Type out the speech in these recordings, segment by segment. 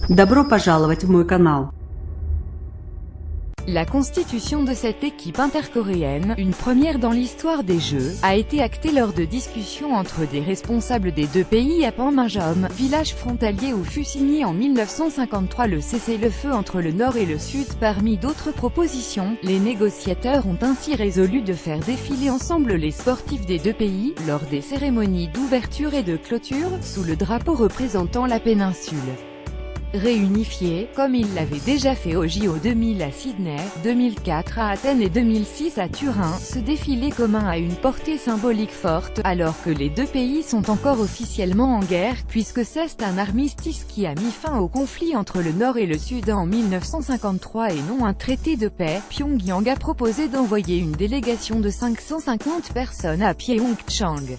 Добро пожаловать в мой канал. La constitution de cette équipe intercoréenne, une première dans l'histoire des Jeux, a été actée lors de discussions entre des responsables des deux pays à Panmunjom, village frontalier où fut signé en 1953 le cessez-le-feu entre le Nord et le Sud. Parmi d'autres propositions, les négociateurs ont ainsi résolu de faire défiler ensemble les sportifs des deux pays, lors des cérémonies d'ouverture et de clôture, sous le drapeau représentant la péninsule. Réunifiés, comme il l'avait déjà fait aux JO 2000 à Sydney, 2004 à Athènes et 2006 à Turin, ce défilé commun a une portée symbolique forte, alors que les deux pays sont encore officiellement en guerre, puisque c'est un armistice qui a mis fin au conflit entre le Nord et le Sud en 1953 et non un traité de paix. Pyongyang a proposé d'envoyer une délégation de 550 personnes à Pyeongchang,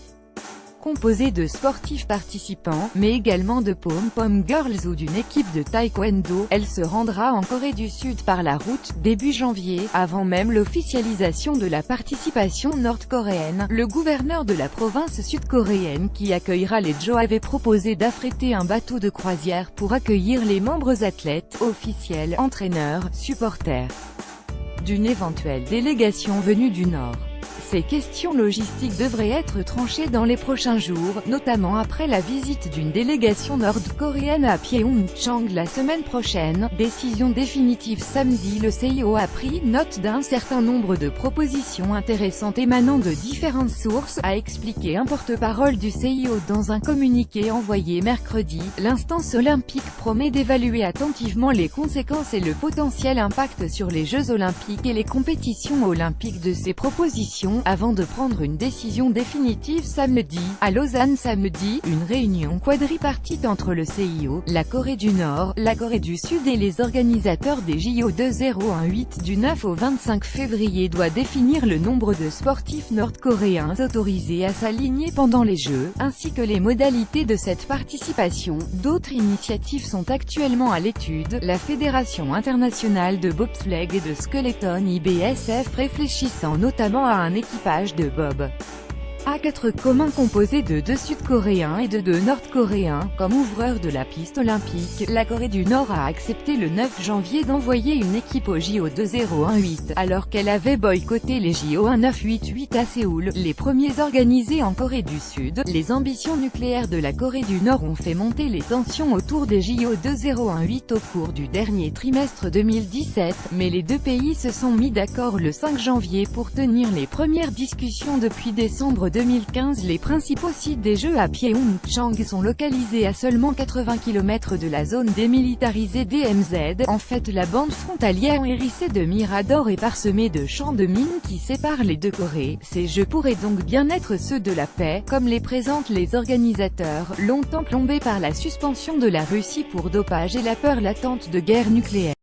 composée de sportifs participants, mais également de pom-pom girls ou d'une équipe de taekwondo. Elle se rendra en Corée du Sud par la route, début janvier, avant même l'officialisation de la participation nord-coréenne. Le gouverneur de la province sud-coréenne qui accueillera les Jeux avait proposé d'affréter un bateau de croisière pour accueillir les membres athlètes, officiels, entraîneurs, supporters d'une éventuelle délégation venue du Nord. Ces questions logistiques devraient être tranchées dans les prochains jours, notamment après la visite d'une délégation nord-coréenne à Pyeongchang la semaine prochaine. Décision définitive samedi. Le CIO a pris note d'un certain nombre de propositions intéressantes émanant de différentes sources, a expliqué un porte-parole du CIO dans un communiqué envoyé mercredi. L'instance olympique promet d'évaluer attentivement les conséquences et le potentiel impact sur les Jeux olympiques et les compétitions olympiques de ces propositions, avant de prendre une décision définitive samedi. À Lausanne samedi, une réunion quadripartite entre le CIO, la Corée du Nord, la Corée du Sud et les organisateurs des JO 2018 du 9 au 25 février doit définir le nombre de sportifs nord-coréens autorisés à s'aligner pendant les Jeux, ainsi que les modalités de cette participation. D'autres initiatives sont actuellement à l'étude, la Fédération internationale de bobsleigh et de skeleton IBSF réfléchissant notamment à un équipage de bob A4 commun composé de 2 Sud-Coréens et de 2 Nord-Coréens, comme ouvreurs de la piste olympique. La Corée du Nord a accepté le 9 janvier d'envoyer une équipe aux JO 2018, alors qu'elle avait boycotté les JO 1988 à Séoul, les premiers organisés en Corée du Sud. Les ambitions nucléaires de la Corée du Nord ont fait monter les tensions autour des JO 2018 au cours du dernier trimestre 2017, mais les deux pays se sont mis d'accord le 5 janvier pour tenir les premières discussions depuis décembre 2015. Les principaux sites des Jeux à Pyeongchang sont localisés à seulement 80 km de la zone démilitarisée DMZ. En fait, la bande frontalière hérissée de miradors et parsemée de champs de mines qui séparent les deux Corées. Ces Jeux pourraient donc bien être ceux de la paix, comme les présentent les organisateurs, longtemps plombés par la suspension de la Russie pour dopage et la peur latente de guerre nucléaire.